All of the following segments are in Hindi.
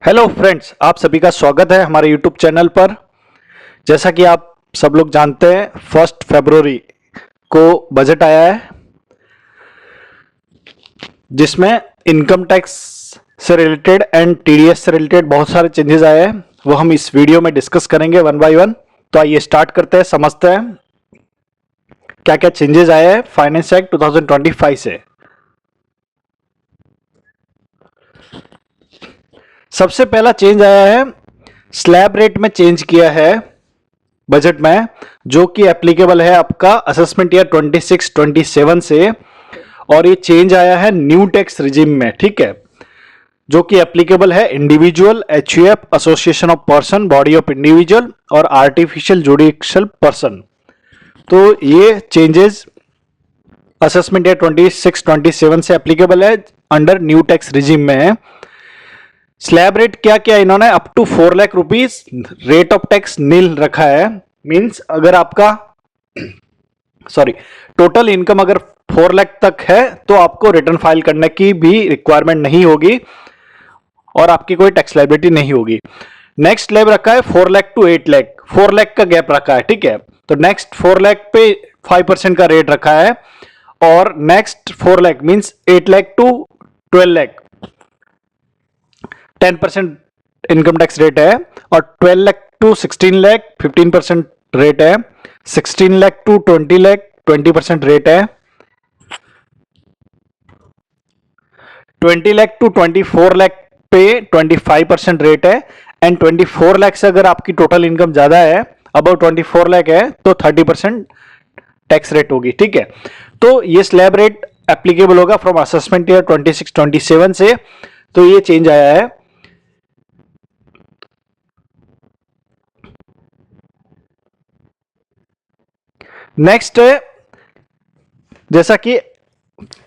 हेलो फ्रेंड्स, आप सभी का स्वागत है हमारे यूट्यूब चैनल पर। जैसा कि आप सब लोग जानते हैं, 1 फरवरी को बजट आया है जिसमें इनकम टैक्स से रिलेटेड एंड टीडीएस से रिलेटेड बहुत सारे चेंजेस आए हैं। वो हम इस वीडियो में डिस्कस करेंगे वन बाय वन। तो आइए स्टार्ट करते हैं, समझते हैं क्या क्या चेंजेस आए हैं फाइनेंस एक्ट 2025 से। सबसे पहला चेंज आया है, स्लैब रेट में चेंज किया है बजट में, जो कि एप्लीकेबल है आपका असेसमेंट ईयर 26-27 से। और ये चेंज आया है न्यू टैक्स रिजिम में, ठीक है, जो कि एप्लीकेबल है individual, HUF, association of person, body of individual और आर्टिफिशियल जुडिशियल पर्सन। तो ये चेंजेस असेसमेंट ईयर 26-27 से एप्लीकेबल है, अंडर न्यू टैक्स रिजिम में है। स्लैब रेट क्या किया इन्होंने, up to 4 lakh rupees rate of tax nil रखा है। मींस अगर आपका टोटल इनकम अगर 4 लाख तक है तो आपको रिटर्न फाइल करने की भी रिक्वायरमेंट नहीं होगी और आपकी कोई टैक्स लायबिलिटी नहीं होगी। नेक्स्ट स्लैब रखा है 4 लाख टू 8 लाख, 4 लाख का गैप रखा है, ठीक है। तो नेक्स्ट 4 लाख पे 5% का रेट रखा है और next 4 lakh means 8 lakh to 12 lakh 10% income tax rate है और 12 लाख टू 16 लाख 15% रेट है, 16 लाख टू 20 लाख 20% रेट है, 20 लाख टू 24 लाख पे 25% रेट है एंड 24 लाख से अगर आपकी टोटल इनकम ज्यादा है, अबाउ 24 लाख है, तो 30% टैक्स रेट होगी, ठीक है। तो ये स्लैब रेट एप्लीकेबल होगा फ्रॉम असेसमेंट ईयर 26-27 से। तो ये चेंज आया है। नेक्स्ट है, जैसा कि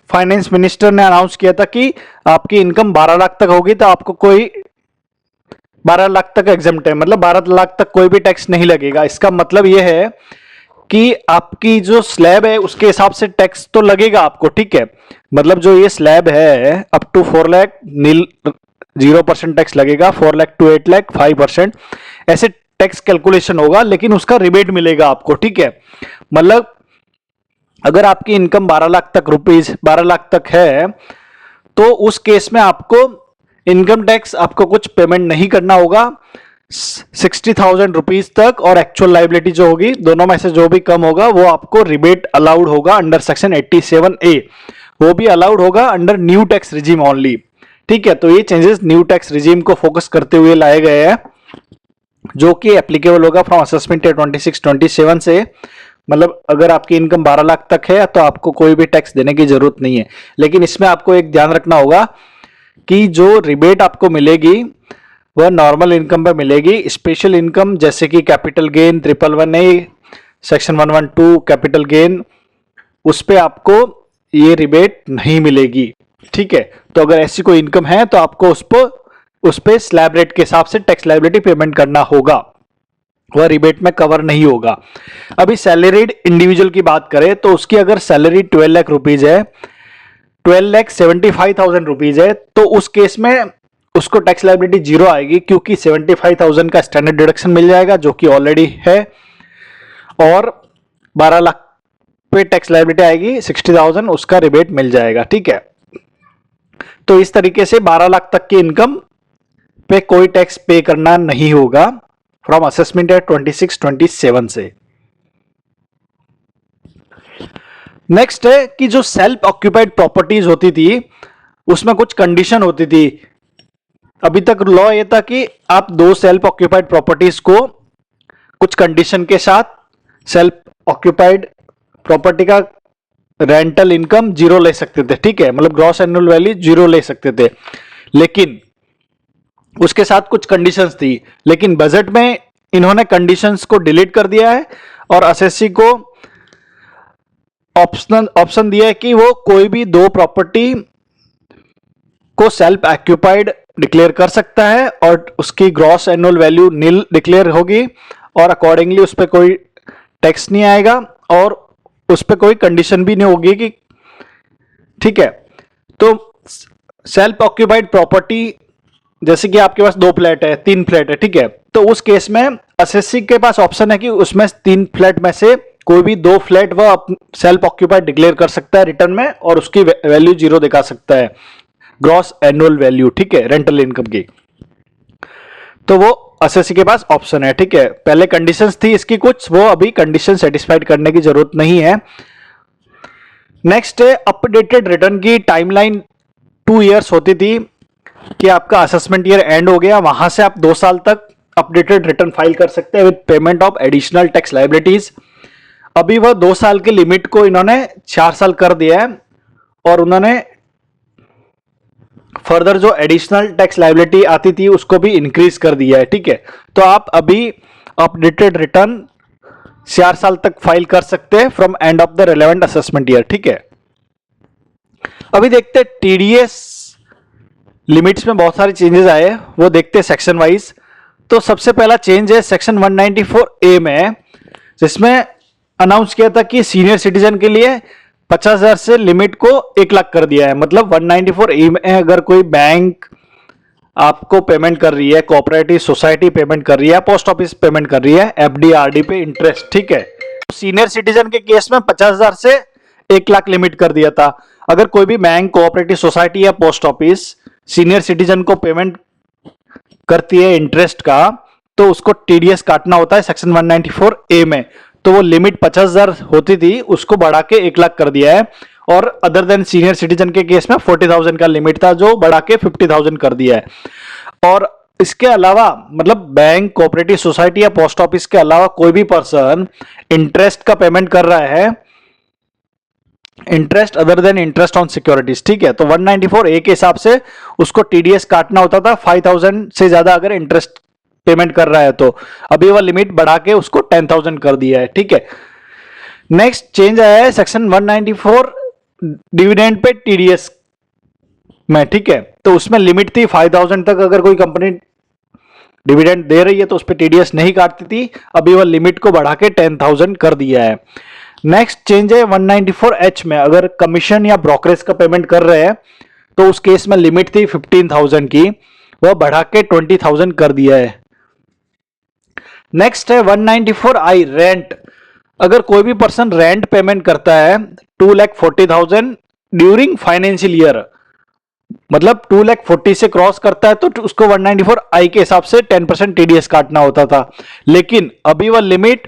फाइनेंस मिनिस्टर ने अनाउंस किया था कि आपकी इनकम 12 लाख तक होगी तो आपको कोई 12 लाख तक एग्जम्प्ट है, मतलब 12 लाख तक कोई भी टैक्स नहीं लगेगा। इसका मतलब यह है कि आपकी जो स्लैब है उसके हिसाब से टैक्स तो लगेगा आपको, ठीक है। मतलब जो ये स्लैब है up to 4 lakh nil 0% tax लगेगा, 4 लाख टू 8 लाख 5%, ऐसे टैक्स कैलकुलेशन होगा, लेकिन उसका रिबेट मिलेगा आपको, ठीक है। मतलब अगर आपकी इनकम 12 लाख तक है तो उस केस में आपको इनकम टैक्स आपको कुछ पेमेंट नहीं करना होगा 60,000 रुपीज तक, और एक्चुअल लाइबिलिटी जो होगी दोनों में से जो भी कम होगा वो आपको रिबेट अलाउड होगा अंडर सेक्शन 87A, वो भी अलाउड होगा under new tax regime only, ठीक है। तो ये चेंजेस न्यू टैक्स रिजीम को फोकस करते हुए लाए गए हैं, जो कि एप्लीकेबल होगा फ्रॉम असेसमेंट 26-27 से। मतलब अगर आपकी इनकम 12 लाख तक है तो आपको कोई भी टैक्स देने की जरूरत नहीं है। लेकिन इसमें आपको एक ध्यान रखना होगा कि जो रिबेट आपको मिलेगी वह नॉर्मल इनकम पे मिलेगी। स्पेशल इनकम जैसे कि capital gain 111A, section 112 capital gain, उस पे आपको ये रिबेट नहीं मिलेगी, ठीक है। तो अगर ऐसी कोई इनकम है तो आपको उस पे स्लैब रेट के हिसाब से टैक्स लायबिलिटी पेमेंट करना होगा, वह रिबेट में कवर नहीं होगा। अभी सैलरीड इंडिविजुअल की बात करें तो उसकी अगर सैलरी 12 लाख रुपीज है, 12,75,000 रुपीज है, तो उस केस में उसको टैक्स लायबिलिटी जीरो आएगी, क्योंकि 75,000 का स्टैंडर्ड डिडक्शन मिल जाएगा जो कि ऑलरेडी है, और 12 लाख पे टैक्स लायबिलिटी आएगी 60,000, उसका रिबेट मिल जाएगा, ठीक है। तो इस तरीके से 12 लाख तक की इनकम पे कोई टैक्स पे करना नहीं होगा फ्रॉम असेसमेंट ईयर 26-27 से। नेक्स्ट है कि जो सेल्फ ऑक्यूपाइड प्रॉपर्टीज होती थी उसमें कुछ कंडीशन होती थी। अभी तक लॉ ये था कि आप 2 सेल्फ ऑक्यूपाइड प्रॉपर्टीज को कुछ कंडीशन के साथ सेल्फ ऑक्यूपाइड प्रॉपर्टी का रेंटल इनकम जीरो ले सकते थे, ठीक है, मतलब ग्रॉस एनुअल वैल्यू जीरो ले सकते थे, लेकिन उसके साथ कुछ कंडीशंस थी। लेकिन बजट में इन्होंने कंडीशंस को डिलीट कर दिया है और असेसी को ऑप्शन दिया है कि वो कोई भी 2 प्रॉपर्टी को सेल्फ ऑक्यूपाइड डिक्लेयर कर सकता है और उसकी ग्रॉस एनुअल वैल्यू नील डिक्लेयर होगी और अकॉर्डिंगली उस पर कोई टैक्स नहीं आएगा और उस पर कोई कंडीशन भी नहीं होगी कि, ठीक है। तो सेल्फ ऑक्यूपाइड प्रॉपर्टी जैसे कि आपके पास 2 फ्लैट है, 3 फ्लैट है, ठीक है, तो उस केस में एसएससी के पास ऑप्शन है कि उसमें 3 फ्लैट में से कोई भी 2 फ्लैट वह सेल्फ ऑक्यूपाइड डिक्लेयर कर सकता है रिटर्न में, और उसकी वैल्यू 0 दिखा सकता है, ग्रॉस एनुअल वैल्यू, ठीक है, रेंटल इनकम की। तो वो एसएससी के पास ऑप्शन है, ठीक है। पहले कंडीशंस थी इसकी कुछ, वो अभी कंडीशन सेटिस्फाइड करने की जरूरत नहीं है। नेक्स्ट है अपडेटेड रिटर्न की टाइमलाइन 2 इयर्स होती थी कि आपका असेसमेंट ईयर एंड हो गया, वहां से आप 2 साल तक अपडेटेड रिटर्न फाइल कर सकते हैं with payment of additional tax liabilities. अभी वह 2 साल की लिमिट को इन्होंने 4 साल कर दिया है, और उन्होंने फर्दर जो एडिशनल टैक्स लायबिलिटी आती थी उसको भी इंक्रीज कर दिया है, ठीक है। तो आप अभी अपडेटेड रिटर्न 4 साल तक फाइल कर सकते हैं from end of the relevant assessment year, ठीक है। अभी देखते हैं टीडीएस लिमिट्स में बहुत सारे चेंजेस आए, वो देखते हैं सेक्शन वाइज। तो सबसे पहला चेंज है सेक्शन 194A में, जिसमें अनाउंस किया था कि सीनियर सिटीजन के लिए 50,000 से लिमिट को 1 लाख कर दिया है। मतलब 194A में अगर कोई बैंक आपको पेमेंट कर रही है, कोऑपरेटिव सोसाइटी पेमेंट कर रही है, पोस्ट ऑफिस पेमेंट कर रही है एफडी आरडी पे इंटरेस्ट, ठीक है, सीनियर सिटीजन के केस में 50,000 से 1 लाख लिमिट कर दिया था। अगर कोई भी बैंक, कोऑपरेटिव सोसाइटी या पोस्ट ऑफिस सीनियर सिटीजन को पेमेंट करती है इंटरेस्ट का, तो उसको टीडीएस काटना होता है सेक्शन 194A में। तो वो लिमिट 50,000 होती थी, उसको बढ़ा के 1 लाख कर दिया है। और अदर देन सीनियर सिटीजन के केस में 40,000 का लिमिट था, जो बढ़ा के 50,000 कर दिया है। और इसके अलावा मतलब बैंक, कोऑपरेटिव सोसाइटी या पोस्ट ऑफिस के अलावा कोई भी पर्सन इंटरेस्ट का पेमेंट कर रहा है, interest other than interest on securities, ठीक है, तो 194A के हिसाब से उसको टीडीएस काटना होता था 5,000 से ज्यादा अगर इंटरेस्ट पेमेंट कर रहा है तो। अभी वह लिमिट बढ़ा के उसको 10,000 कर दिया है, ठीक है। नेक्स्ट चेंज आया है सेक्शन 194 डिविडेंड पे टीडीएस में, ठीक है, तो उसमें लिमिट थी 5,000 तक अगर कोई कंपनी डिविडेंड दे रही है तो उस पर टीडीएस नहीं काटती थी। अभी वह लिमिट को बढ़ा के 10,000 कर दिया है। नेक्स्ट चेंज है 194H में, अगर कमीशन या ब्रोकरेज का पेमेंट कर रहे हैं तो उस केस में लिमिट थी 15,000 की, वह बढ़ा के 20,000 कर दिया है। नेक्स्ट है 194I रेंट, अगर कोई भी पर्सन रेंट पेमेंट करता है 2,40,000 ड्यूरिंग फाइनेंशियल ईयर, मतलब 2,40,000 से क्रॉस करता है तो उसको 194I के हिसाब से 10% टीडीएस काटना होता था। लेकिन अभी वह लिमिट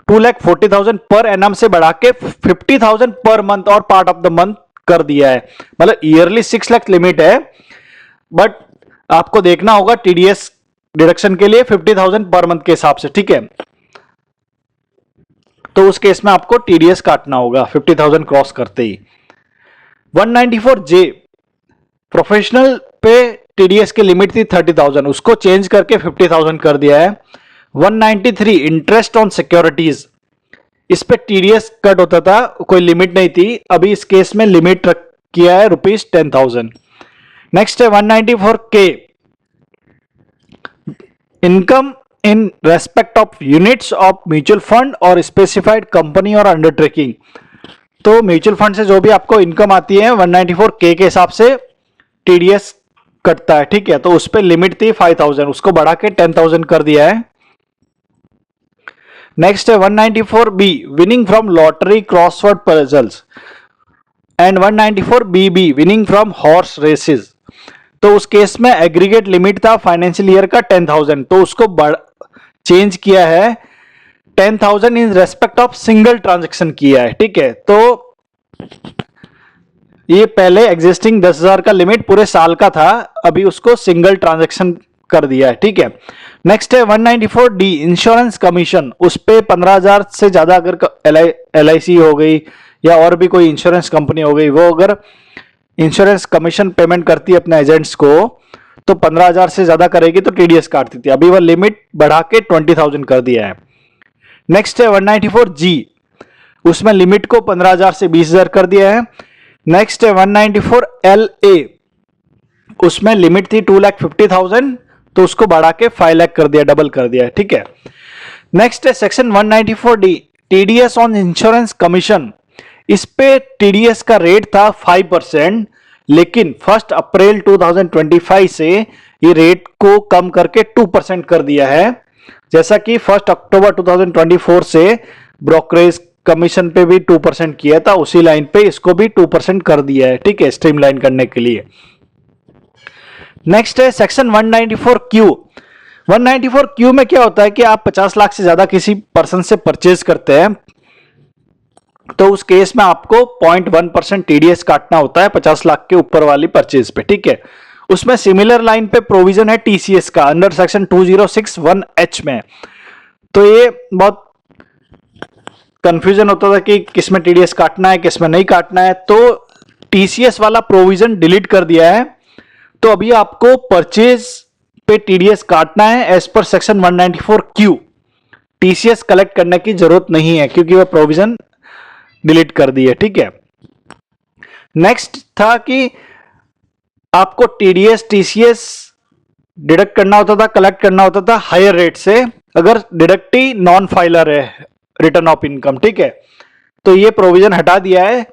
2,40,000 पर एनम से बढ़ा के 50,000 पर मंथ और पार्ट ऑफ द मंथ कर दिया है। मतलब ईयरली 6 लाख लिमिट है, बट आपको देखना होगा टीडीएस डिडक्शन के लिए 50,000 पर मंथ के हिसाब से, ठीक है। तो उस केस में आपको टीडीएस काटना होगा 50,000 क्रॉस करते ही। 194J प्रोफेशनल पे टीडीएस की लिमिट थी 30,000, उसको चेंज करके 50,000 कर दिया है। 193 इंटरेस्ट ऑन सिक्योरिटीज, इस पे टीडीएस कट होता था, कोई लिमिट नहीं थी, अभी इस केस में लिमिट रख किया है ₹10,000। नेक्स्ट है 194K income in respect of units of mutual fund और स्पेसिफाइड कंपनी और अंडरटेकिंग। तो म्यूचुअल फंड से जो भी आपको इनकम आती है 194K के हिसाब से टीडीएस कटता है, ठीक है। तो उस पर लिमिट थी 5,000, उसको बढ़ा के 10,000 कर दिया है। नेक्स्ट है 194B winning from lottery crossword puzzles and 194BB winning from horse races. तो उस केस में एग्रीगेट लिमिट था फाइनेंशियल ईयर का 10,000, तो उसको चेंज किया है 10,000 in respect of single transaction किया है, ठीक है। तो ये पहले एग्जिस्टिंग 10,000 का लिमिट पूरे साल का था, अभी उसको सिंगल ट्रांजेक्शन कर दिया है, ठीक है। नेक्स्ट है 194D इंश्योरेंस कमीशन, उस पे 15,000 से ज्यादा अगर LIC हो गई या और भी कोई इंश्योरेंस कंपनी हो गई, वो अगर इंश्योरेंस कमीशन पेमेंट करती है अपने एजेंट्स को तो 15,000 से ज्यादा करेगी तो टीडीएस काटती थी, अभी वह लिमिट बढ़ा के 20,000 कर दिया है। नेक्स्ट है 194G, उसमें लिमिट को 15,000 से 20,000 कर दिया है। नेक्स्ट है 194LA, उसमें लिमिट थी 2,50,000 तो उसको बढ़ा के 5 लाख कर दिया, डबल कर दिया है, ठीक है। नेक्स्ट है section 194D TDS on insurance commission, इस पे टीडीएस का रेट था 5%, लेकिन 1 अप्रैल 2025 से ये रेट को कम करके 2% कर दिया है। जैसा कि 1 अक्टूबर 2024 से ब्रोकरेज कमीशन पे भी 2% किया था, उसी लाइन पे इसको भी 2% कर दिया है। ठीक है, स्ट्रीमलाइन करने के लिए। नेक्स्ट है सेक्शन 194Q। 194Q में क्या होता है कि आप 50 लाख से ज्यादा किसी पर्सन से परचेज करते हैं तो उस केस में आपको 0.1% टीडीएस काटना होता है 50 लाख के ऊपर वाली परचेज पे। ठीक है, उसमें सिमिलर लाइन पे प्रोविजन है टीसीएस का अंडर सेक्शन 2061H में। तो ये बहुत कंफ्यूजन होता था कि किसमें टीडीएस काटना है किसमें नहीं काटना है, तो टीसीएस वाला प्रोविजन डिलीट कर दिया है। तो अभी आपको परचेज पे टीडीएस काटना है as per section 194Q। TCS collect करने की जरूरत नहीं है क्योंकि वह प्रोविजन डिलीट कर दी है। ठीक है, नेक्स्ट था कि आपको टीडीएस टीसीएस डिडक्ट करना होता था, कलेक्ट करना होता था हायर रेट से अगर डिडक्टी नॉन फाइलर है रिटर्न ऑफ इनकम। ठीक है, तो ये प्रोविजन हटा दिया है।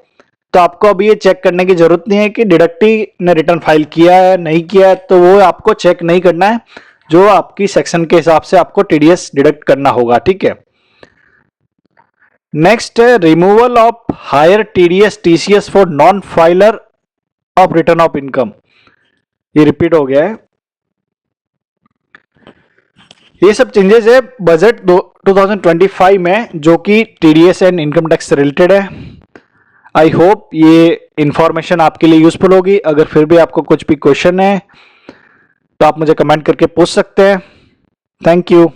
तो आपको अभी ये चेक करने की जरूरत नहीं है कि डिडक्टी ने रिटर्न फाइल किया है नहीं किया है, तो वो आपको चेक नहीं करना है, जो आपकी सेक्शन के हिसाब से आपको टीडीएस डिडक्ट करना होगा। ठीक है, नेक्स्ट है removal of higher TDS TCS for non filer of return of income. ये रिपीट हो गया है। ये सब चेंजेस है बजट 2025 में जो कि टीडीएस एंड इनकम टैक्स से रिलेटेड है। आई होप ये इंफॉर्मेशन आपके लिए यूजफुल होगी। अगर फिर भी आपको कुछ भी क्वेश्चन है तो आप मुझे कमेंट करके पूछ सकते हैं। Thank you.